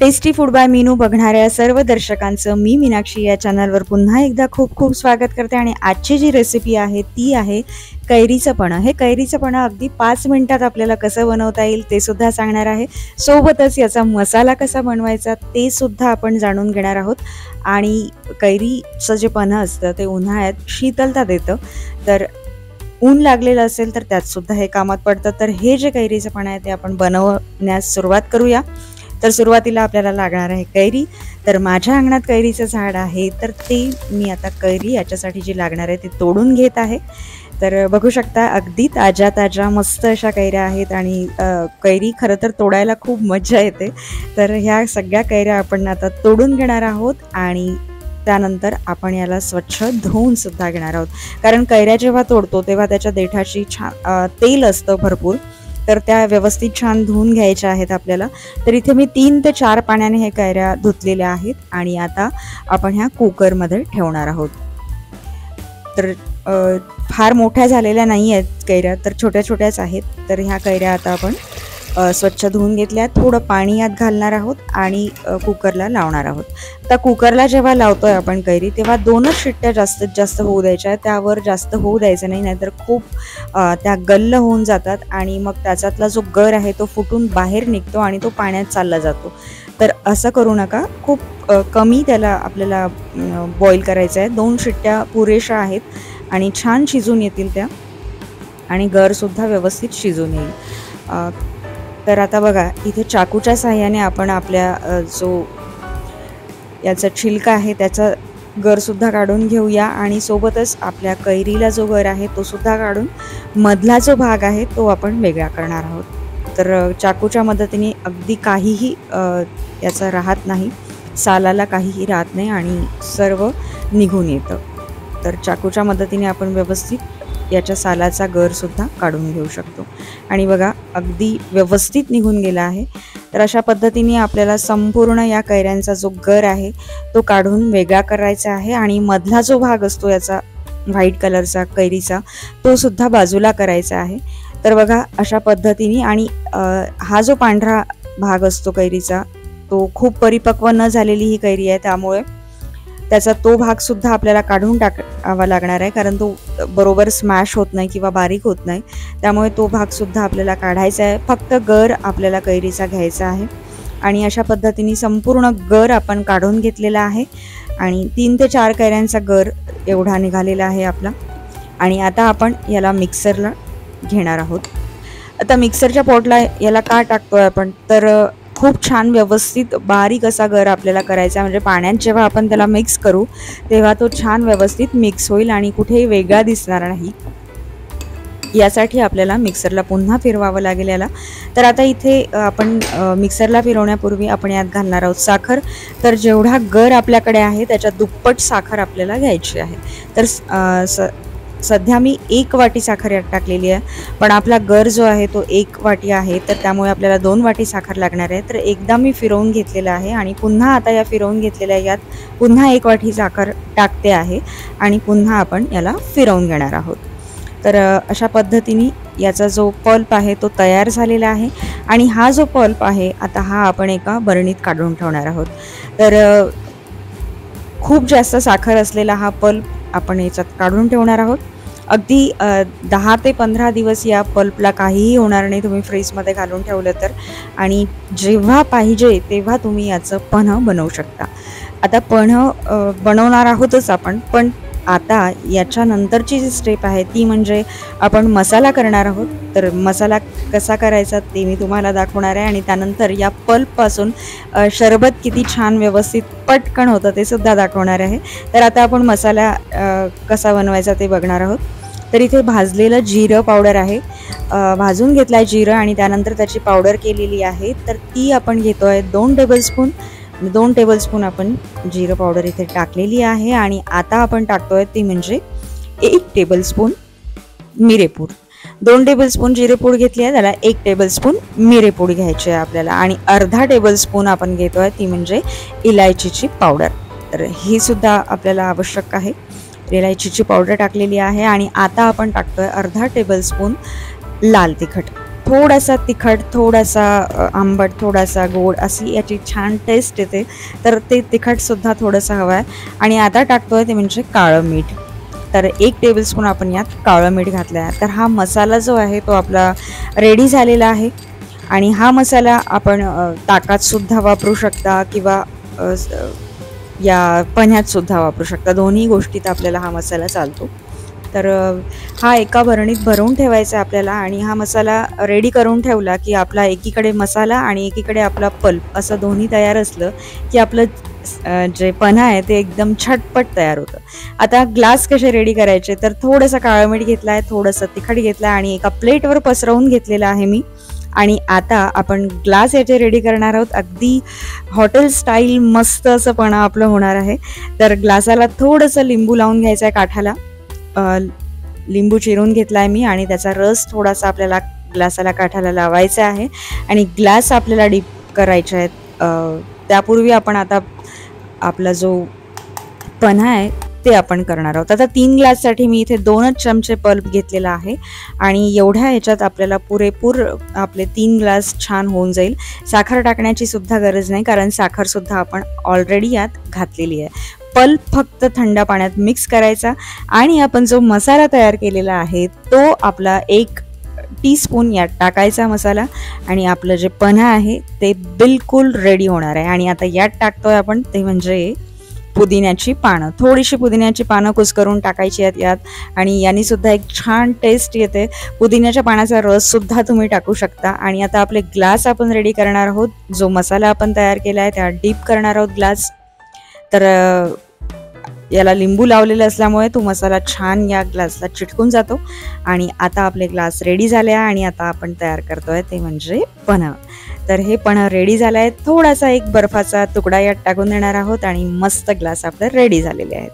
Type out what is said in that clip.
Tasty food by Meenu बघणाऱ्या सर्व दर्शकांचं मी मीनाक्षी या चॅनलवर पुन्हा एकदा खूप खूप स्वागत करते। आणि आजची जी रेसिपी आहे ती आहे कैरीचं पन्हं। हे कैरीचं पन्हं अगदी 5 मिनिटात आपल्याला कसं बनवता येईल ते सुद्धा सांगणार आहे। सोबतच याचा मसाला कसा बनवायचा ते सुद्धा आपण जाणून घेणार आहोत। आणि कैरीचं जे पन्हं असतं ते उन्हाळ्यात शीतलता देतं, तर ऊन लागलेलं असेल तर त्यात सुद्धा हे कामात पडतं। तर हे जे कैरीचं पन्हं आहे ते आपण बनवण्यास सुरुवात करूया। तर सुरुवातीला आपल्याला लागणार आहे कैरी। तर माझ्या अंगणात कैरीचं झाड आहे, तर ते मी आता कैरी याच्यासाठी जी लागणार आहे ती तोडून घेत आहे। तर बघू शकता अगदी ताज्या ताज्या मस्त अशा कैऱ्या आहेत आणि कैरी खरं तर तोडायला खूप मजा येते। तर ह्या सगळ्या कैऱ्या आपण आता तोडून घेणार आहोत आणि त्यानंतर आपण याला स्वच्छ धुवून सुद्धा घेणार आहोत। कारण कैऱ्या जेव्हा तोडतो तेव्हा त्याच्या देठाची छान तेल असतं भरपूर, तर त्या व्यवस्थित छान धुवून घ्यायच्या आहेत आपल्याला। तर इथे मी 3 ते 4 पाण्याने हे कैऱ्या धुतलेल्या आहेत आणि आता आपण ह्या कुकरमध्ये ठेवणार आहोत। तर फार मोठ्या झालेल्या नाही आहेत कैऱ्या, तर छोट्या छोट्याच आहेत। तर ह्या कैऱ्या आता आपण स्वच्छ धुवून घेतल्या, थोडं पाणी यात घालणार आहोत आणि कुकरला लावणार आहोत। आता कुकरला जेव्हा लावतोय आपण कैरी तेव्हा 2च शिट्ट्या जास्तीत जास्त होऊ द्यायच्या आहेत, त्यावर जास्त होऊ द्यायचं नाही, नाहीतर खूप त्या गल्ल होऊन जातात आणि मग त्याच्यातला जो गर आहे तो फुटून बाहेर निघतो आणि तो पाण्यात चालला जातो। तर असं करू नका, खूप कमी त्याला आपल्याला बॉईल करायचं आहे। 2 शिट्ट्या पुरेशा आहेत आणि छान शिजून येतील त्या आणि गरसुद्धा व्यवस्थित शिजून येईल। तर आता बघा इथे चाकूच्या साहाय्याने आपण आपल्या जो याचा छिलका आहे त्याचा गरसुद्धा काढून घेऊया आणि सोबतच आपल्या कैरीला जो गर आहे तो सुद्धा काढून मधला जो भाग आहे तो आपण वेगळा करणार आहोत। तर चाकूच्या मदतीने अगदी काहीही याचा राहत नाही, सालाला काहीही राहत नाही आणि सर्व निघून येतं। तर चाकूच्या मदतीने आपण व्यवस्थित याच्या सालाचा गरसुद्धा काढून घेऊ शकतो आणि बघा अगदी व्यवस्थित निघून गेला आहे। तर अशा पद्धतीने आपल्याला संपूर्ण या कैऱ्यांचा जो गर आहे तो काढून वेगळा करायचा आहे आणि मधला जो भाग असतो याचा व्हाईट कलरचा कैरीचा तो सुद्धा बाजूला करायचा आहे। तर बघा अशा पद्धतीने आणि हा जो पांढरा भाग असतो कैरीचा तो खूप परिपक्व न झालेली ही कैरी आहे, त्यामुळे त्याचा तो भाग सुद्धा आपल्याला काढून टाकावा लागणार आहे, कारण तो बरोबर स्मॅश होत नाही किंवा बारीक होत नाही, त्यामुळे तो भाग सुद्धा आपल्याला काढायचा आहे। फक्त गर आपल्याला कैरीचा घ्यायचा आहे आणि अशा पद्धतीने संपूर्ण गर आपण काढून घेतलेला आहे आणि 3 ते 4 कैऱ्यांचा गर एवढा निघालेला आहे आपला। आणि आता आपण याला मिक्सरला घेणार आहोत। आता मिक्सरच्या पॉटला याला का टाकतोय आपण, तर खूप छान व्यवस्थित बारीक असा गर आपल्याला करायचा, म्हणजे पाण्यात जेव्हा आपण त्याला मिक्स करू तेव्हा तो छान व्यवस्थित मिक्स होईल आणि कुठेही वेगळा दिसणार नाही, यासाठी आपल्याला मिक्सरला पुन्हा फिरवावं लागेल याला। तर आता इथे आपण मिक्सरला फिरवण्यापूर्वी आपण यात घालणार आहोत साखर। तर जेवढा गर आपल्याकडे आहे त्याच्या दुप्पट साखर आपल्याला घ्यायची आहे। तर सध्या मी 1 वाटी साखर यात टाकलेली आहे, पण आपला गर जो आहे तो 1 वाटी आहे, तर त्यामुळे आपल्याला 2 वाटी साखर लागणार आहे। तर एकदा मी फिरवून घेतलेलं आहे आणि पुन्हा आता या फिरवून घेतलेल्या यात पुन्हा 1 वाटी साखर टाकते आहे आणि पुन्हा आपण याला फिरवून घेणार आहोत। तर अशा पद्धतीने याचा जो पल्प आहे तो तयार झालेला आहे आणि हा जो पल्प आहे आता हा आपण एका बरणीत काढून ठेवणार आहोत। तर खूप जास्त साखर असलेला हा पल्प आपण याच्यात काढून ठेवणार आहोत। अगदी 10 ते 15 दिवस या पल्पला काहीही होणार नाही तुम्ही फ्रीजमध्ये घालून ठेवलं तर, आणि जेव्हा पाहिजे तेव्हा तुम्ही याचं पन्हं बनवू शकता। आता पन्हं बनवणार आहोतच आपण, पण आता याच्यानंतरची जी स्टेप आहे ती म्हणजे आपण मसाला करणार आहोत। तर मसाला कसा करायचा ते मी तुम्हाला दाखवणार आहे आणि त्यानंतर या पल्पपासून शरबत किती छान व्यवस्थित पटकन होतं ते सुद्धा दाखवणार आहे। तर आता आपण मसाला कसा बनवायचा ते बघणार आहोत। तर इथे भाजलेलं जिरं पावडर आहे, भाजून घेतलं आहे जिरं आणि त्यानंतर त्याची पावडर केलेली आहे। तर ती आपण घेतो आहे 2 टेबलस्पून आपण जिरं पावडर इथे टाकलेली आहे आणि आता आपण टाकतोय ती म्हणजे 1 टेबलस्पून मिरेपूड। 2 टेबलस्पून जिरेपूड घेतली आहे, त्याला 1 टेबलस्पून मिरेपूड घ्यायची आहे आपल्याला आणि अर्धा टेबलस्पून आपण घेतोय ती म्हणजे इलायचीची पावडर। तर ही सुद्धा आपल्याला आवश्यक आहे। इलायचीची पावडर टाकलेली आहे आणि आता आपण टाकतोय अर्धा टेबलस्पून लाल तिखट। थोडासा तिखट, थोडासा आंबट, थोडासा गोड अशी याची छान टेस्ट येते. तर ते तिखटसुद्धा थोडंसं हवं आहे. आणि आता टाकतो आहे ते म्हणजे काळं मीठ. तर 1 टेबलस्पून आपण यात काळं मीठ घातलं आहे. तर हा मसाला जो आहे तो आपला रेडी झालेला आहे. आणि हा मसाला आपण ताकातसुद्धा वापरू शकता किंवा या पन्ह्यातसुद्धा वापरू शकता. दोन्ही गोष्टीत आपल्याला हा मसाला चालतो. तर हा एका भरणीत भरवून ठेवायचा आपल्याला. आणि हा मसाला रेडी करून ठेवला की आपला एकीकडे मसाला आणि एकीकडे आपला पल्प असं दोन्ही तयार असलं की आपलं जे पन्हा आहे ते एकदम झटपट तयार होतं. आता ग्लास कसे रेडी करायचे, तर थोडंसं काळं मीठ घेतलं आहे, थोडंसं तिखट घेतलं आहे आणि एका प्लेटवर पसरवून घेतलेलं आहे मी. आणि आता आपण ग्लास याचे रेडी करणार आहोत. अगदी हॉटेल स्टाईल मस्त असं पन्हा आपलं होणार आहे. तर ग्लासाला थोडंसं लिंबू लावून घ्यायचं आहे काठाला. लिंबू चिरून घेतला आहे मी आणि त्याचा रस थोडासा आपल्याला ग्लासाला काठाला लावायचा आहे. आणि ग्लास आपल्याला डीप करायचे आहेत. त्यापूर्वी आपण आता आपला जो पन्हा आहे ते आपण करणार आहोत. आता 3 ग्लाससाठी मी इथे 2च चमचे पल्प घेतलेला आहे. आणि एवढ्या ह्याच्यात आपल्याला पुरेपूर आपले 3 ग्लास छान होऊन जाईल. साखर टाकण्याची सुद्धा गरज नाही, कारण साखरसुद्धा आपण ऑलरेडी यात घातलेली आहे. पल्प फक्त थंड पाण्यात मिक्स करायचा आणि आपण जो मसाला तयार केलेला आहे तो आपला 1 टीस्पून यात टाकायचा मसाला. आणि आपलं जे पन्हा आहे ते बिलकुल रेडी होणार आहे. आणि आता यात टाकतोय आपण ते म्हणजे पुदिन्याची पानं. थोडीशी पुदिन्याची पानं कुस्करून टाकायची आहेत यात. आणि याने सुद्धा एक छान टेस्ट येते. पुदिन्याच्या पानाचा रससुद्धा तुम्ही टाकू शकता. आणि आता आपले ग्लास आपण रेडी करणार आहोत. जो मसाला आपण तयार केला आहे त्यात डीप करणार आहोत ग्लास. तर याला लिंबू लावलेलं असल्यामुळे तो मसाला छान या ग्लासला चिटकून जातो. आणि आता आपले ग्लास रेडी झाले आहे. आणि आता आपण तयार करतोय ते म्हणजे पन्हा. तर हे पन्हा रेडी झालं आहे. थोडासा एक बर्फाचा तुकडा यात टाकून देणार आहोत आणि मस्त ग्लास आपले रेडी झालेले आहेत.